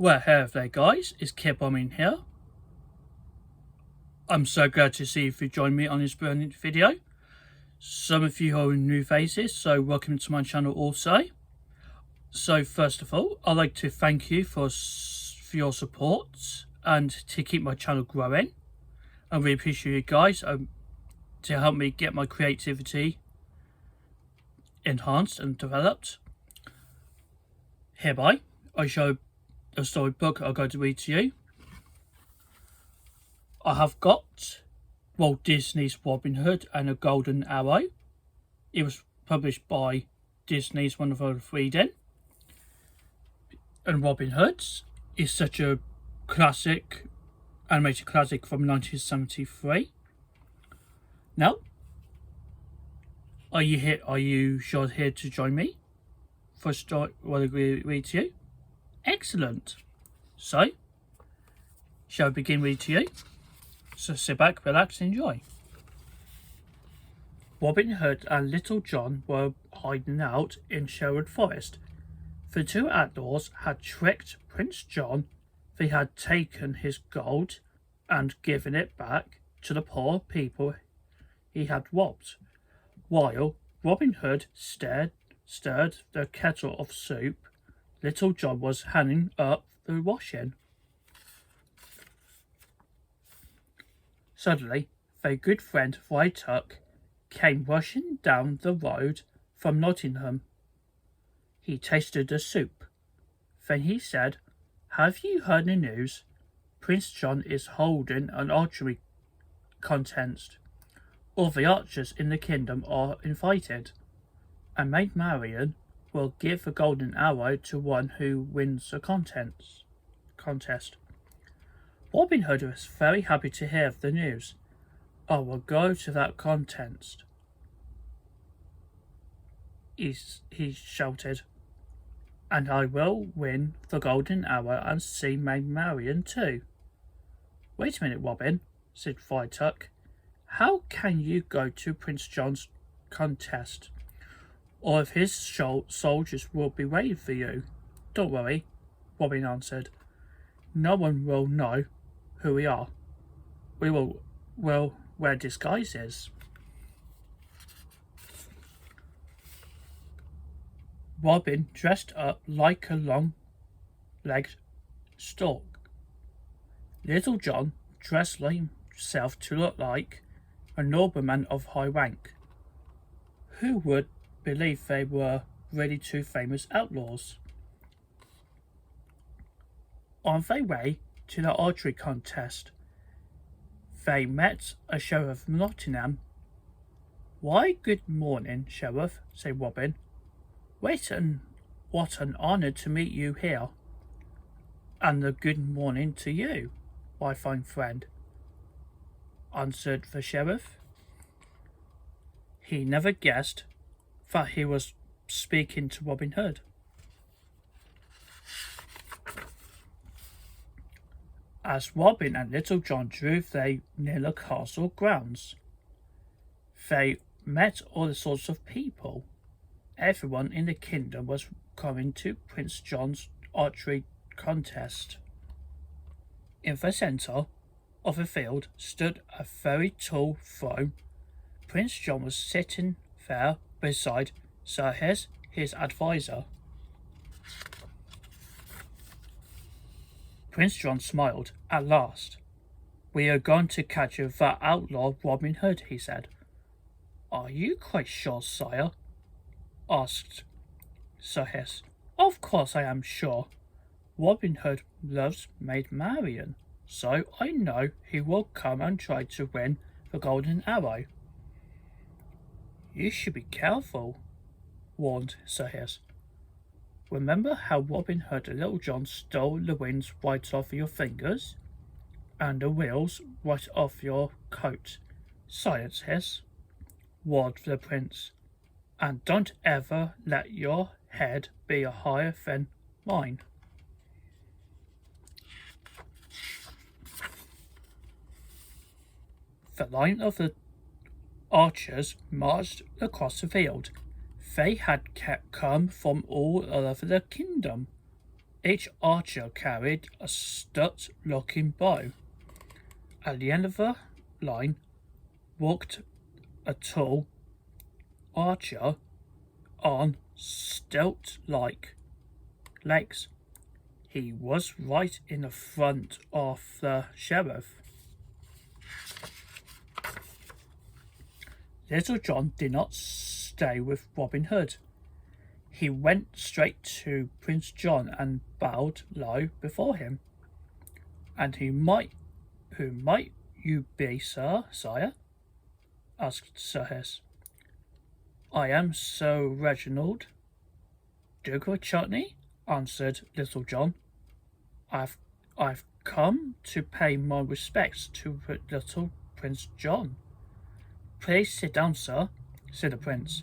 Well, hello there guys, it's Bombing here. I'm so glad to see you join me on this brilliant video. Some of you are new faces, so welcome to my channel also. So first of all, I'd like to thank you for your support and to keep my channel growing. I really appreciate you guys to help me get my creativity enhanced and developed. Hereby, I show a storybook I'm going to read to you. I have got Walt Disney's Robin Hood and a Golden Arrow. It was published by Disney's Wonderful Reading. And Robin Hood is such a classic, animated classic from 1973. Now, are you sure here to join me for a story what I read to you? Excellent. So, shall I begin reading to you? So sit back, relax, and enjoy. Robin Hood and Little John were hiding out in Sherwood Forest. The two outlaws had tricked Prince John. They had taken his gold and given it back to the poor people he had robbed. While Robin Hood stirred the kettle of soup, Little John was hanging up the washing. Suddenly, their good friend Friar Tuck came rushing down the road from Nottingham. He tasted the soup. Then he said, "Have you heard the news? Prince John is holding an archery contest. All the archers in the kingdom are invited, and Maid Marian will give the golden arrow to one who wins the contest." Robin Hood was very happy to hear of the news. "I will go to that contest," he shouted, "and I will win the golden arrow and see Maid Marian too." "Wait a minute, Robin," said Friar Tuck. "How can you go to Prince John's contest? All of his soldiers will be waiting for you." "Don't worry," Robin answered. "No one will know who we are. We will wear disguises." Robin dressed up like a long-legged stork. Little John dressed himself to look like a nobleman of high rank. Who would believe they were really two famous outlaws? On their way to the archery contest, they met a sheriff of Nottingham. "Why, good morning, Sheriff," said Robin. What an honour to meet you here." "And a good morning to you, my fine friend," answered the sheriff. He never guessed that he was speaking to Robin Hood. As Robin and Little John drove near the castle grounds, they met all sorts of people. Everyone in the kingdom was coming to Prince John's archery contest. In the centre of the field stood a very tall throne. Prince John was sitting there beside Sir his advisor. Prince John smiled. "At last, we are going to catch that outlaw Robin Hood," he said. "Are you quite sure, sire?" asked Sir Hiss. "Of course I am sure. Robin Hood loves Maid Marian, so I know he will come and try to win the golden arrow." "You should be careful," warned Sir Hiss. "Remember how Robin Hood and Little John stole the wings right off your fingers and the wheels right off your coat?" "Silence, Hiss," warned the prince, "and don't ever let your head be higher than mine." The line of the archers marched across the field. They had come from all over the kingdom. Each archer carried a stout-looking bow. At the end of the line walked a tall archer on stilt-like legs. He was right in the front of the sheriff. Little John did not stay with Robin Hood. He went straight to Prince John and bowed low before him. "And who might you be, sire?" asked Sir Hiss. "I am Sir Reginald, Duke of Chutney," answered Little John. I've come to pay my respects to little Prince John." "Please sit down, sir," said the prince.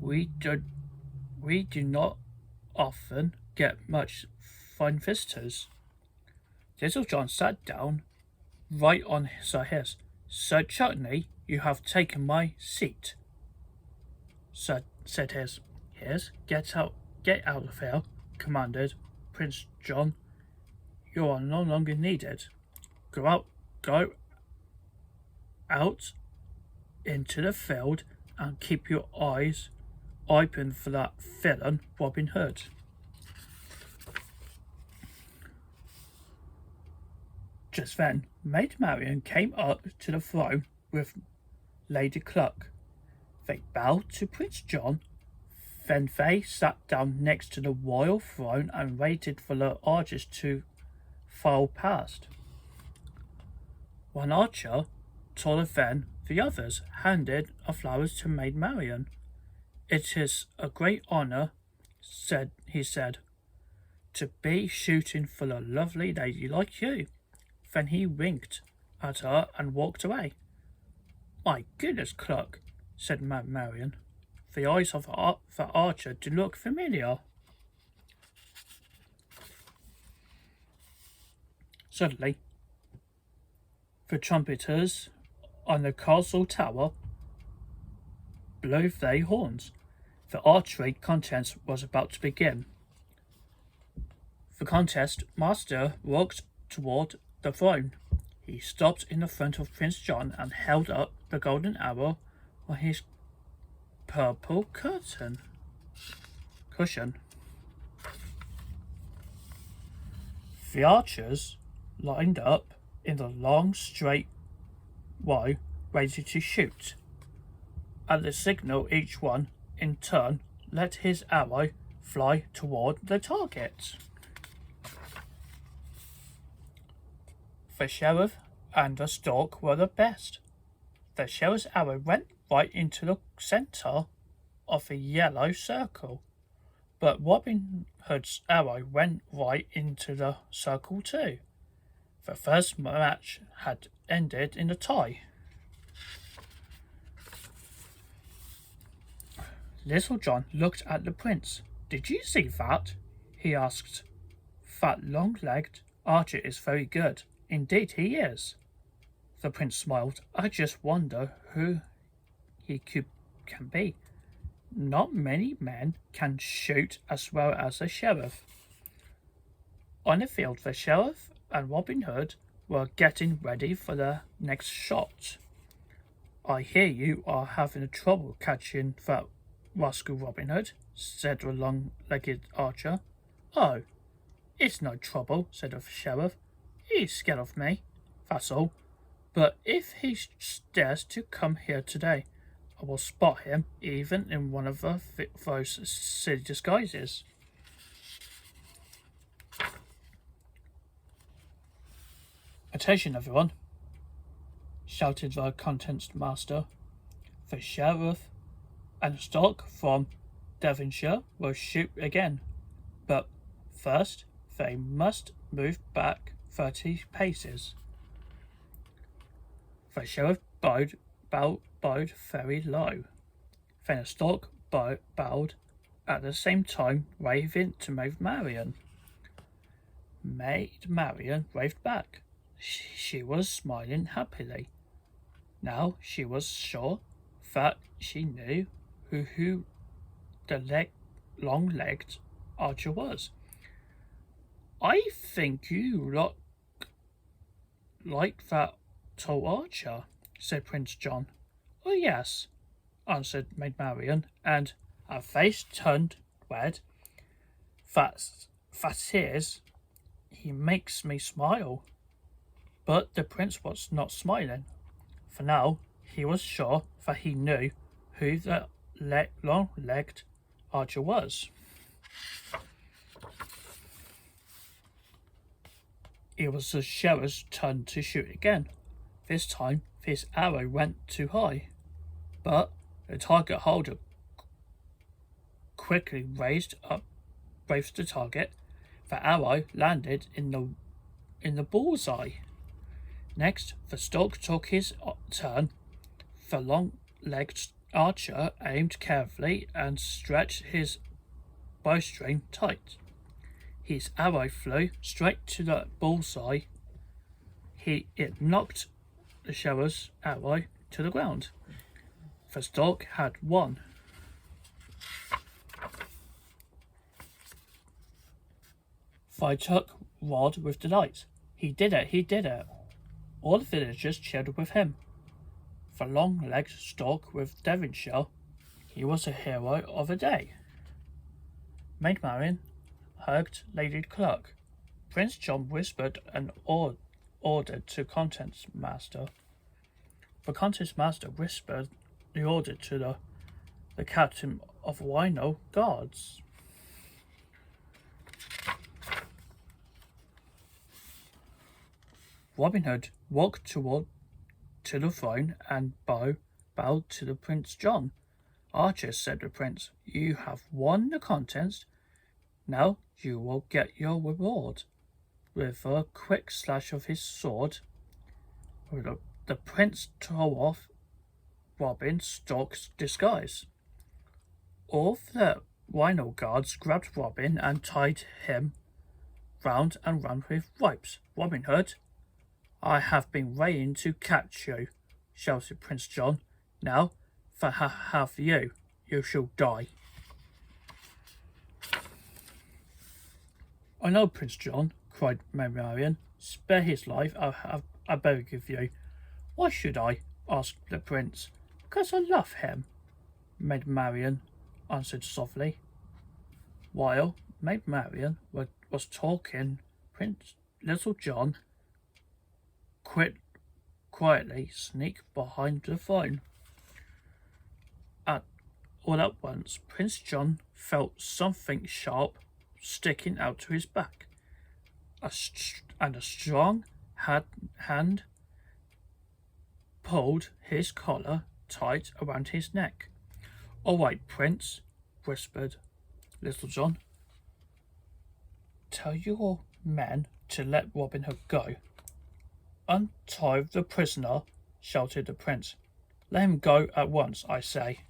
We do not often get much fine visitors." Little John sat down right on Sir Hiss. "Sir Chutney, you have taken my seat," said Hiss. "Hiss, get out of here," commanded Prince John. "You are no longer needed. Go out into the field and keep your eyes open for that villain Robin Hood." Just then, Maid Marian came up to the throne with Lady Kluck. They bowed to Prince John. Then they sat down next to the royal throne and waited for the archers to file past. One archer, taller than the others, handed a flowers to Maid Marian. "It is a great honour," he said, "to be shooting for a lovely lady like you." Then he winked at her and walked away. "My goodness, Kluck," said Marian. "The eyes of the archer do look familiar." Suddenly, the trumpeters on the castle tower blew their horns. The archery contest was about to begin. The contest master walked toward the throne. He stopped in the front of Prince John and held up the golden arrow on his purple cushion. The archers lined up in the long straight row, ready to shoot. At the signal, each one in turn let his arrow fly toward the target. The sheriff and the stork were the best. The sheriff's arrow went right into the center of the yellow circle, but Robin Hood's arrow went right into the circle too. The first match had ended in a tie. Little John looked at the prince. "Did you see that?" he asked. "That long-legged archer is very good. Indeed he is." The prince smiled. "I just wonder who he can be. Not many men can shoot as well as the sheriff." On the field, the sheriff and Robin Hood were getting ready for the next shot. "I hear you are having trouble catching that rascal Robin Hood," said the long-legged archer. "Oh, it's no trouble," said the sheriff. "He's scared of me, that's all. But if he dares to come here today, I will spot him even in one of those silly disguises." "Attention, everyone," shouted the contest master. "The sheriff and the stork from Devonshire will shoot again, but first they must move back 30 paces." The sheriff bowed very low. Then the stork bowed at the same time, waving to Maid Marian. Maid Marian waved back. She was smiling happily. Now she was sure that she knew who the long-legged archer was. I think you look like that tall archer, said Prince John. Oh, yes, answered Maid Marian, and her face turned red. That is, he makes me smile. But the prince was not smiling, for now he was sure that he knew who the long-legged archer was. It was the sheriff's turn to shoot again. This time his arrow went too high, but the target holder quickly raised the target. The arrow landed in the bullseye. Next, the stork took his turn. The long-legged archer aimed carefully and stretched his bowstring tight. His arrow flew straight to the bullseye. It knocked the sheriff's arrow to the ground. The stork had won. Friar took Rod with delight. He did it, he did it. All the villagers cheered with him. The long-legged stork with Devonshire, he was a hero of the day. Maid Marian hugged Lady Kluck. Prince John whispered an order to contents master. The contents master whispered the order to the captain of Wino Guards. Robin Hood walked to the throne and bowed to the Prince John. Archer, said the prince, you have won the contest. Now you will get your reward. With a quick slash of his sword, the prince tore off Robin Stork's disguise. All the Rhino guards grabbed Robin and tied him round and round with ropes. Robin Hood, I have been waiting to catch you, shouted Prince John. Now that I have you, you shall die. I know, Prince John, cried Marian. Spare his life, I beg of you. Why should I? Asked the prince. Because I love him, Maid Marian answered softly. While Maid Marian was talking, Prince Little John quietly sneaked behind the throne. All at once, Prince John felt something sharp sticking out to his back, and a strong hand pulled his collar tight around his neck. All right, Prince, whispered Little John. Tell your men to let Robin Hood go. Untie the prisoner, shouted the prince. Let him go at once, I say.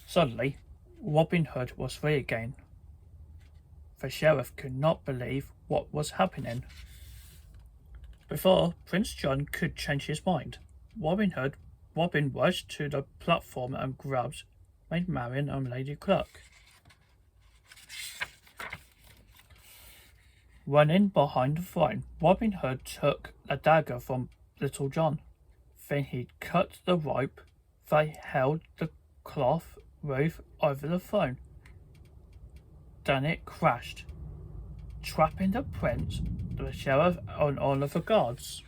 Suddenly, Robin Hood was free again. The sheriff could not believe what was happening. Before Prince John could change his mind, Robin rushed to the platform and grabbed Maid Marian and Lady Kluck. Running behind the throne, Robin Hood took a dagger from Little John. Then he cut the rope that held the cloth roof over the throne. Then it crashed, trapping the prince, the sheriff, and all of the guards,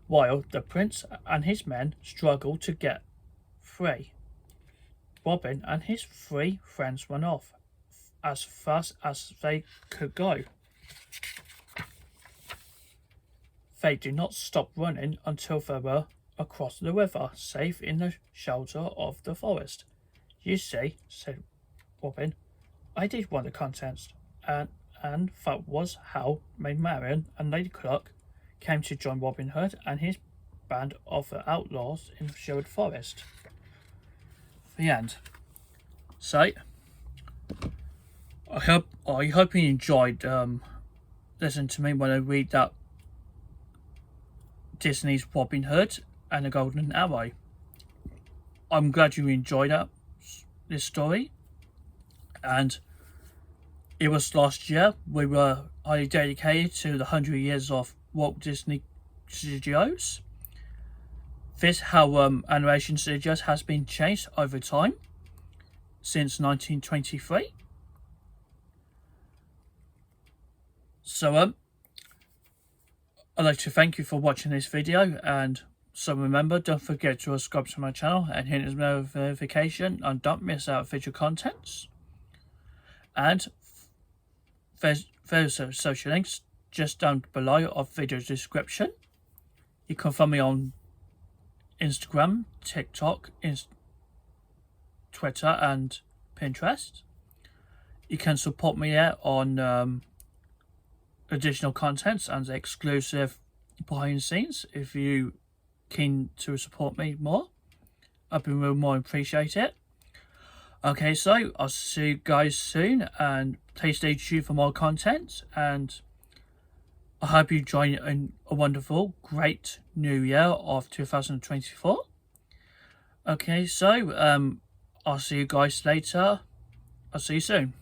while the prince and his men struggled to get free. Robin and his 3 friends ran off as fast as they could go. They did not stop running until they were across the river, safe in the shelter of the forest. You see, said Robin, I did win the contest, and that was how Maid Marian and Lady Kluck came to join Robin Hood and his band of outlaws in the Sherwood Forest. The end. So, I hope you enjoyed listening to me when I read that Disney's Robin Hood and the Golden Arrow. I'm glad you enjoyed this story, and It was last year. We were highly dedicated to the 100 years of Walt Disney Studios. This how animation studios has been changed over time since 1923. So I'd like to thank you for watching this video, and so remember, don't forget to subscribe to my channel and hit the notification and don't miss out future contents. And there's social links just down below of video description. You can find me on Instagram, TikTok, Twitter and Pinterest. You can support me there on additional contents and exclusive behind the scenes if you keen to support me more. I'd be more appreciate it. Okay, so I'll see you guys soon, and please stay tuned for more content, and I hope you join in a wonderful, great new year of 2024. Okay, so I'll see you guys later. I'll see you soon.